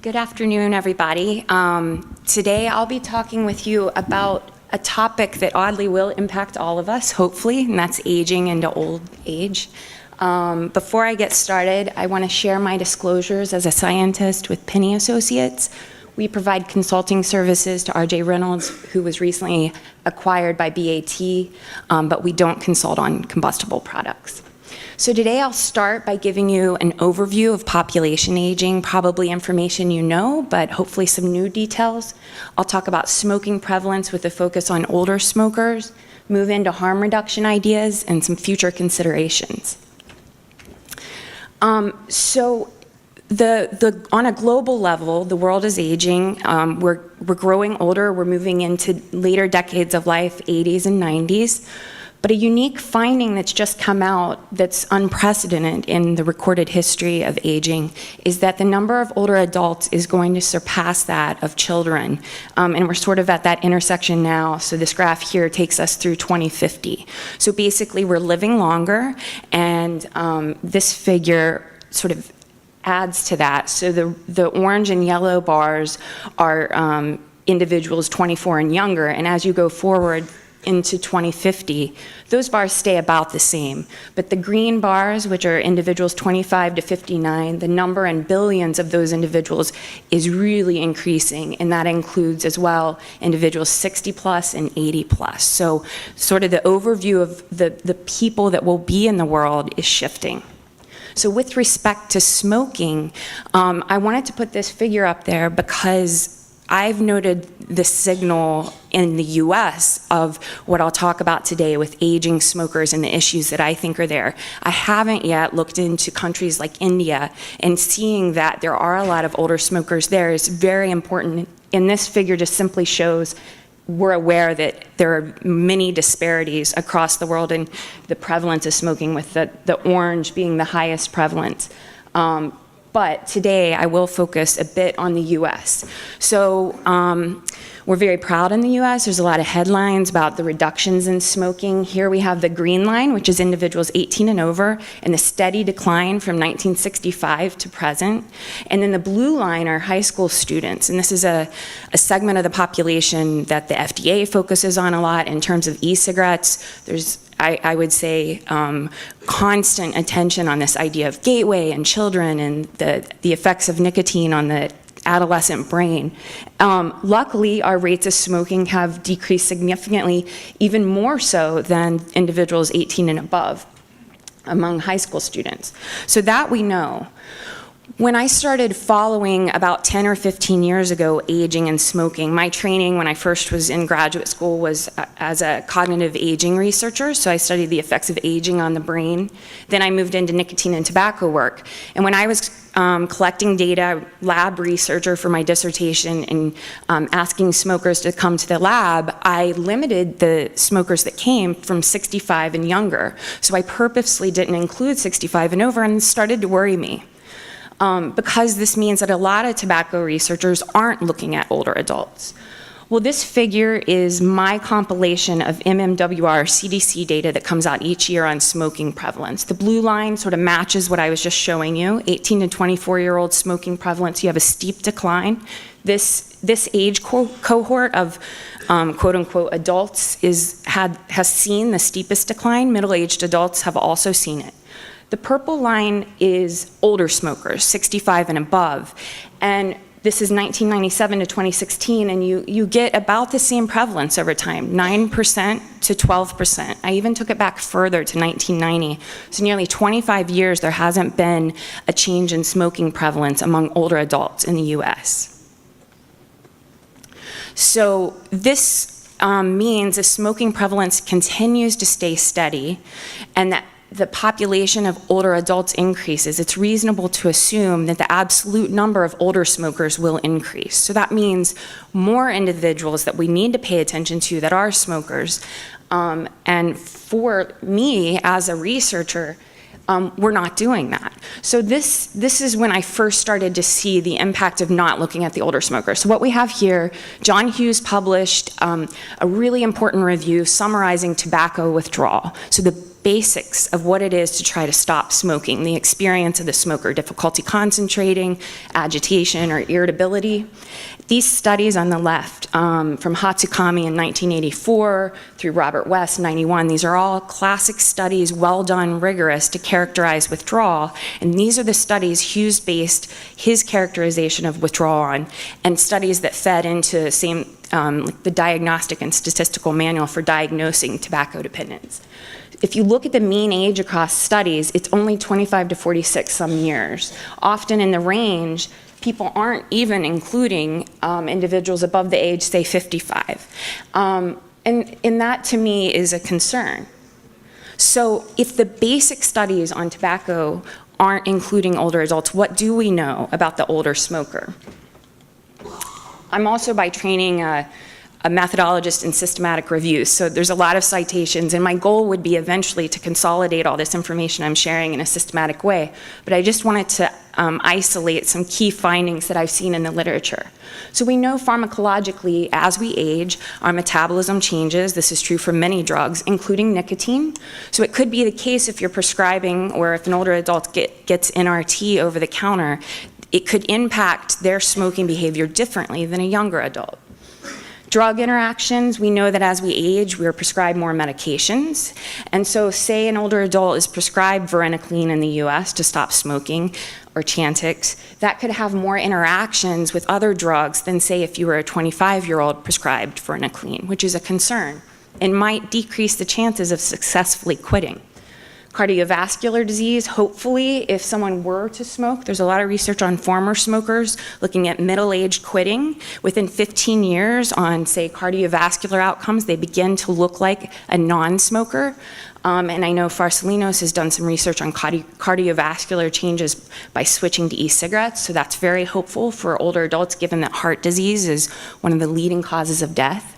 Good afternoon, everybody. Today I'll be talking with you about a topic that oddly will impact all of us, hopefully, and that's aging into old age. Before I get started, I want to share my disclosures as a scientist with Pinney Associates. We provide consulting services to R.J. Reynolds, who was recently acquired by BAT, but we don't consult on combustible products. So today I'll start by giving you an overview of population aging, probably information you know, but hopefully some new details. I'll talk about smoking prevalence with a focus on older smokers, move into harm reduction ideas, and some future considerations. On a global level, the world is aging. We're growing older. We're moving into later decades of life, 80s and 90s. But a unique finding that's just come out that's unprecedented in the recorded history of aging is that the number of older adults is going to surpass that of children. And we're sort of at that intersection now. So this graph here takes us through 2050. So basically we're living longer, and this figure sort of adds to that. So the orange and yellow bars are individuals 24 and younger, and as you go forward into 2050, those bars stay about the same. But the green bars, which are individuals 25 to 59, the number in billions of those individuals is really increasing, and that includes as well individuals 60 plus and 80 plus. So sort of the overview of the people that will be in the world is shifting. So with respect to smoking, I wanted to put this figure up there because I've noted the signal in the US of what I'll talk about today with aging smokers and the issues that I think are there. I haven't yet looked into countries like India, and seeing that there are a lot of older smokers there is very important. And this figure just simply shows we're aware that there are many disparities across the world in the prevalence of smoking, with the orange being the highest prevalence. But today I will focus a bit on the US. So we're very proud in the US. There's a lot of headlines about the reductions in smoking. Here we have the green line, which is individuals 18 and over, and the steady decline from 1965 to present. And then the blue line are high school students. And this is a segment of the population that the FDA focuses on a lot in terms of e-cigarettes. There's I would say, constant attention on this idea of gateway and children and the effects of nicotine on the adolescent brain. Luckily, our rates of smoking have decreased significantly, even more so than individuals 18 and above among high school students. So that we know. When I started following about 10 or 15 years ago aging and smoking, my training when I first was in graduate school was as a cognitive aging researcher, so I studied the effects of aging on the brain. Then I moved into nicotine and tobacco work. And when I was collecting data, lab researcher for my dissertation, and asking smokers to come to the lab, I limited the smokers that came from 65 and younger. So I purposely didn't include 65 and over, and it started to worry me. Because this means that a lot of tobacco researchers aren't looking at older adults. Well, this figure is my compilation of MMWR CDC data that comes out each year on smoking prevalence. The blue line sort of matches what I was just showing you, 18 to 24-year-old smoking prevalence. You have a steep decline. This age cohort of quote-unquote adults has seen the steepest decline. Middle-aged adults have also seen it. The purple line is older smokers, 65 and above. And this is 1997 to 2016, and you get about the same prevalence over time, 9% to 12%. I even took it back further to 1990. So nearly 25 years, there hasn't been a change in smoking prevalence among older adults in the US. So this means the smoking prevalence continues to stay steady, and that the population of older adults increases, it's reasonable to assume that the absolute number of older smokers will increase. So that means more individuals that we need to pay attention to that are smokers. And for me, as a researcher, we're not doing that. So this is when I first started to see the impact of not looking at the older smokers. So what we have here, John Hughes published a really important review summarizing tobacco withdrawal. So the basics of what it is to try to stop smoking, the experience of the smoker, difficulty concentrating, agitation, or irritability. These studies on the left, from Hatsukami in 1984 through Robert West, 91, these are all classic studies, well done, rigorous, to characterize withdrawal. And these are the studies Hughes based his characterization of withdrawal on, and studies that fed into the Diagnostic and Statistical Manual for Diagnosing Tobacco Dependence. If you look at the mean age across studies, it's only 25 to 46 some years. Often in the range, people aren't even including individuals above the age, say 55. And that to me is a concern. So if the basic studies on tobacco aren't including older adults, what do we know about the older smoker? I'm also by training a methodologist in systematic reviews, so there's a lot of citations, and my goal would be eventually to consolidate all this information I'm sharing in a systematic way, but I just wanted to isolate some key findings that I've seen in the literature. So we know pharmacologically, as we age, our metabolism changes. This is true for many drugs, including nicotine. So it could be the case if you're prescribing, or if an older adult gets NRT over the counter, it could impact their smoking behavior differently than a younger adult. Drug interactions, we know that as we age, we're prescribed more medications. And so say an older adult is prescribed varenicline in the US to stop smoking, or Chantix, that could have more interactions with other drugs than say if you were a 25-year-old prescribed varenicline, which is a concern, and might decrease the chances of successfully quitting. Cardiovascular disease, hopefully, if someone were to smoke, there's a lot of research on former smokers looking at middle-aged quitting. Within 15 years on, say, cardiovascular outcomes, they begin to look like a non-smoker. And I know Farsalinos has done some research on cardiovascular changes by switching to e-cigarettes, so that's very hopeful for older adults, given that heart disease is one of the leading causes of death.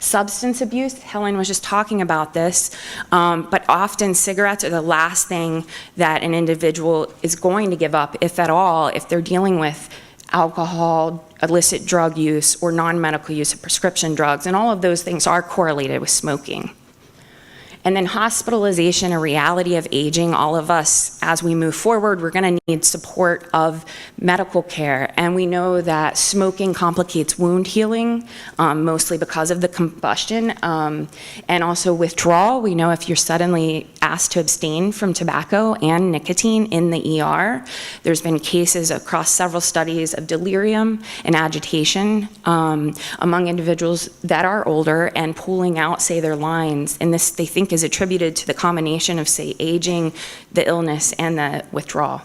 Substance abuse, Helen was just talking about this, but often cigarettes are the last thing that an individual is going to give up, if at all, if they're dealing with alcohol, illicit drug use, or non-medical use of prescription drugs, and all of those things are correlated with smoking. And then hospitalization, a reality of aging. All of us, as we move forward, we're going to need support of medical care. And we know that smoking complicates wound healing, mostly because of the combustion, and also withdrawal. We know if you're suddenly asked to abstain from tobacco and nicotine in the ER, there's been cases across several studies of delirium and agitation among individuals that are older and pulling out, say, their lines. And this, they think, is attributed to the combination of, say, aging, the illness, and the withdrawal.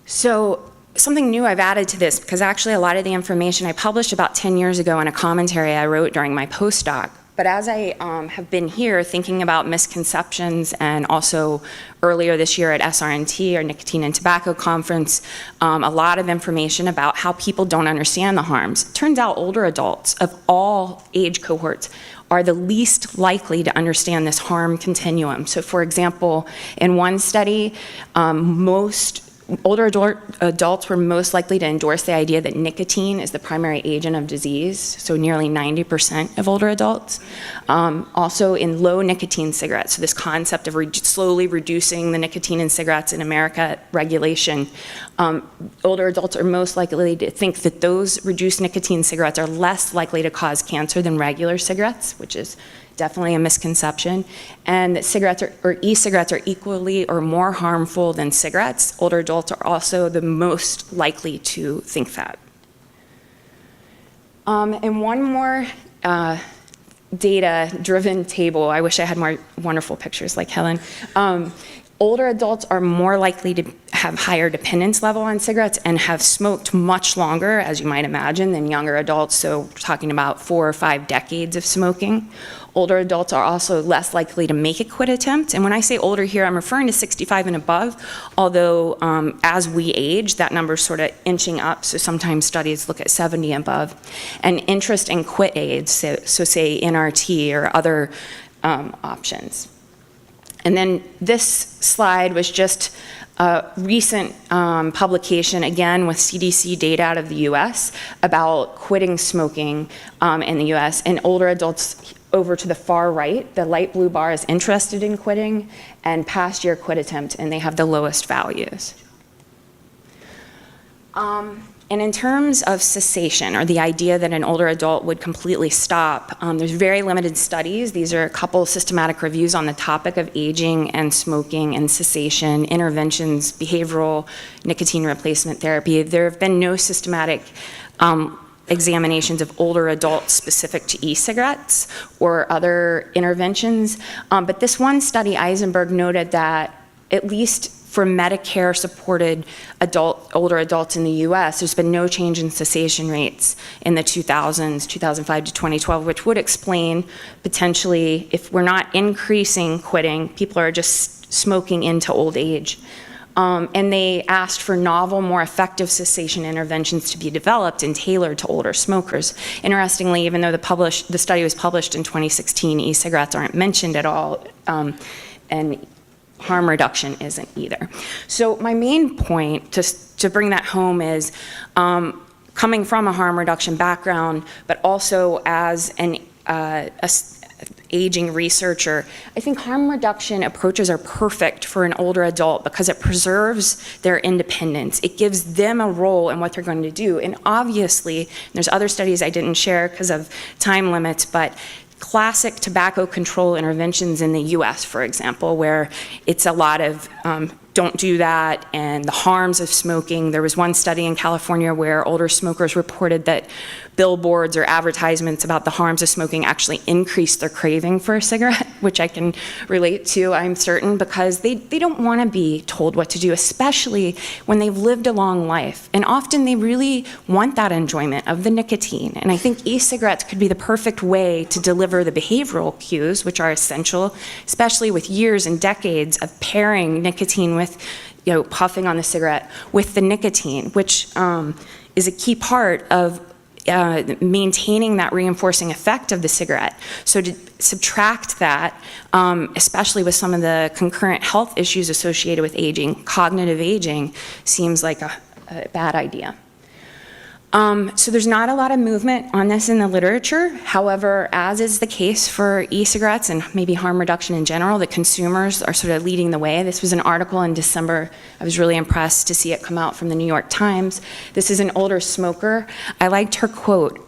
So something new I've added to this, because actually a lot of the information I published about 10 years ago in a commentary I wrote during my postdoc. But as I have been here thinking about misconceptions, and also earlier this year at SRNT, our Nicotine and Tobacco Conference, a lot of information about how people don't understand the harms. It turns out older adults of all age cohorts are the least likely to understand this harm continuum. So for example, in one study, most older adults were most likely to endorse the idea that nicotine is the primary agent of disease, so nearly 90% of older adults. Also in low nicotine cigarettes, so this concept of slowly reducing the nicotine in cigarettes in America regulation, older adults are most likely to think that those reduced nicotine cigarettes are less likely to cause cancer than regular cigarettes, which is definitely a misconception, and that cigarettes or e-cigarettes are equally or more harmful than cigarettes. Older adults are also the most likely to think that. And one more data-driven table. I wish I had more wonderful pictures like Helen. Older adults are more likely to have higher dependence level on cigarettes and have smoked much longer, as you might imagine, than younger adults. So we're talking about 4 or 5 decades of smoking. Older adults are also less likely to make a quit attempt. And when I say older here, I'm referring to 65 and above, although as we age, that number's sort of inching up. So sometimes studies look at 70 and above. And interest in quit aids, so say NRT or other options. And then this slide was just a recent publication, again with CDC data out of the US, about quitting smoking in the US. And older adults over to the far right, the light blue bar is interested in quitting, and past year quit attempt, and they have the lowest values. And in terms of cessation, or the idea that an older adult would completely stop, there's very limited studies. These are a couple systematic reviews on the topic of aging and smoking and cessation, interventions, behavioral nicotine replacement therapy. There have been no systematic examinations of older adults specific to e-cigarettes or other interventions. But this one study, Eisenberg, noted that at least for Medicare-supported older adults in the US, there's been no change in cessation rates in the 2000s, 2005 to 2012, which would explain potentially if we're not increasing quitting, people are just smoking into old age. And they asked for novel, more effective cessation interventions to be developed and tailored to older smokers. Interestingly, even though the study was published in 2016, e-cigarettes aren't mentioned at all, and harm reduction isn't either. So my main point, to bring that home, is coming from a harm reduction background, but also as an aging researcher, I think harm reduction approaches are perfect for an older adult because it preserves their independence. It gives them a role in what they're going to do. And obviously, there's other studies I didn't share because of time limits, but classic tobacco control interventions in the US, for example, where it's a lot of don't do that and the harms of smoking. There was one study in California where older smokers reported that billboards or advertisements about the harms of smoking actually increased their craving for a cigarette, which I can relate to, I'm certain, because they don't want to be told what to do, especially when they've lived a long life. And often they really want that enjoyment of the nicotine. And I think e-cigarettes could be the perfect way to deliver the behavioral cues, which are essential, especially with years and decades of pairing nicotine with, puffing on the cigarette with the nicotine, which is a key part of maintaining that reinforcing effect of the cigarette. So to subtract that, especially with some of the concurrent health issues associated with aging, cognitive aging, seems like a bad idea. So there's not a lot of movement on this in the literature. However, as is the case for e-cigarettes and maybe harm reduction in general, the consumers are sort of leading the way. This was an article in December. I was really impressed to see it come out from the New York Times. This is an older smoker. I liked her quote.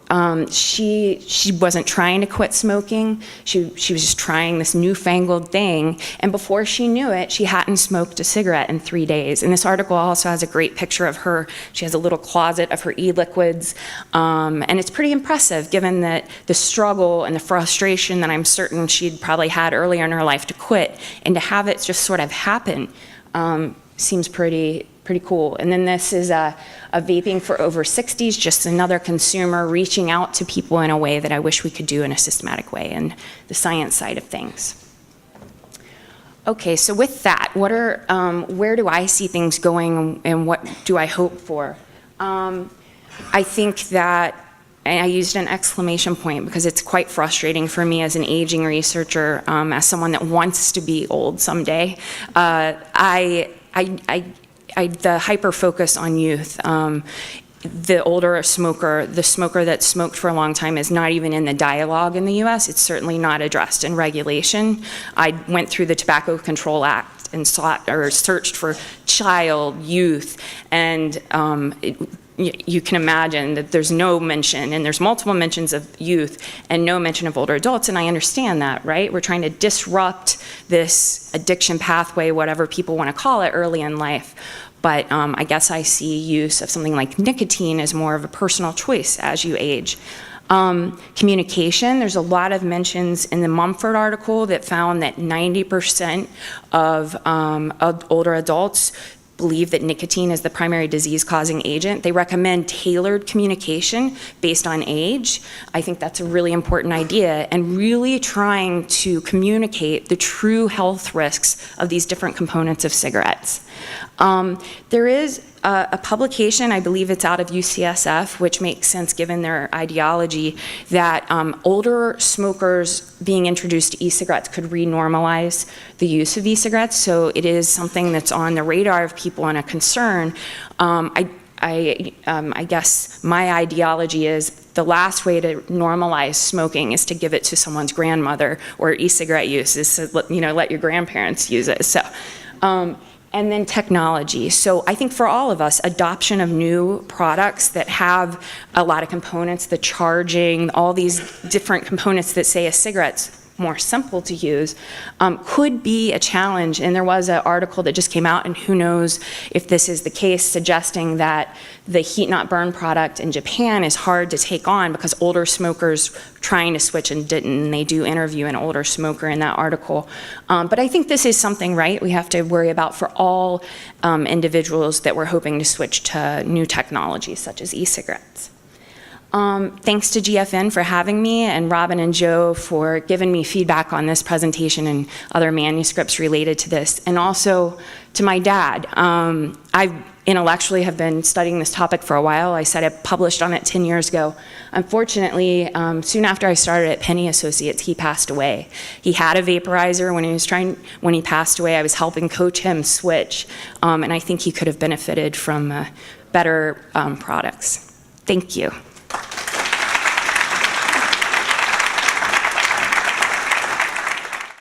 She wasn't trying to quit smoking. She was just trying this newfangled thing. And before she knew it, she hadn't smoked a cigarette in 3 days. And this article also has a great picture of her. She has a little closet of her e-liquids. And it's pretty impressive given that the struggle and the frustration that I'm certain she'd probably had earlier in her life to quit, and to have it just sort of happen seems pretty cool. And then this is a vaping for over 60s, just another consumer reaching out to people in a way that I wish we could do in a systematic way, and the science side of things. Okay, so with that, where do I see things going and what do I hope for? I think that, and I used an exclamation point because it's quite frustrating for me as an aging researcher, as someone that wants to be old someday. The hyper-focus on youth, the older smoker, the smoker that smoked for a long time is not even in the dialogue in the US. It's certainly not addressed in regulation. I went through the Tobacco Control Act and searched for child, youth, and you can imagine that there's no mention, and there's multiple mentions of youth and no mention of older adults, and I understand that, right? We're trying to disrupt this addiction pathway, whatever people want to call it, early in life. But I guess I see use of something like nicotine as more of a personal choice as you age. Communication, there's a lot of mentions in the Mumford article that found that 90% of older adults believe that nicotine is the primary disease-causing agent. They recommend tailored communication based on age. I think that's a really important idea, and really trying to communicate the true health risks of these different components of cigarettes. There is a publication, I believe it's out of UCSF, which makes sense given their ideology, that older smokers being introduced to e-cigarettes could renormalize the use of e-cigarettes. So it is something that's on the radar of people and a concern. I guess my ideology is the last way to normalize smoking is to give it to someone's grandmother, or e-cigarette use is to let your grandparents use it. So, and then technology. So I think for all of us, adoption of new products that have a lot of components, the charging, all these different components that say a cigarette's more simple to use, could be a challenge. And there was an article that just came out, and who knows if this is the case, suggesting that the heat not burn product in Japan is hard to take on because older smokers trying to switch and didn't. And they do interview an older smoker in that article. But I think this is something, right, we have to worry about for all individuals that we're hoping to switch to new technologies such as e-cigarettes. Thanks to GFN for having me, and Robin and Joe for giving me feedback on this presentation and other manuscripts related to this, and also to my dad. I intellectually have been studying this topic for a while. I said I published on it 10 years ago. Unfortunately, soon after I started at Penny Associates, he passed away. He had a vaporizer when he passed away. I was helping coach him switch, and I think he could have benefited from better products. Thank you.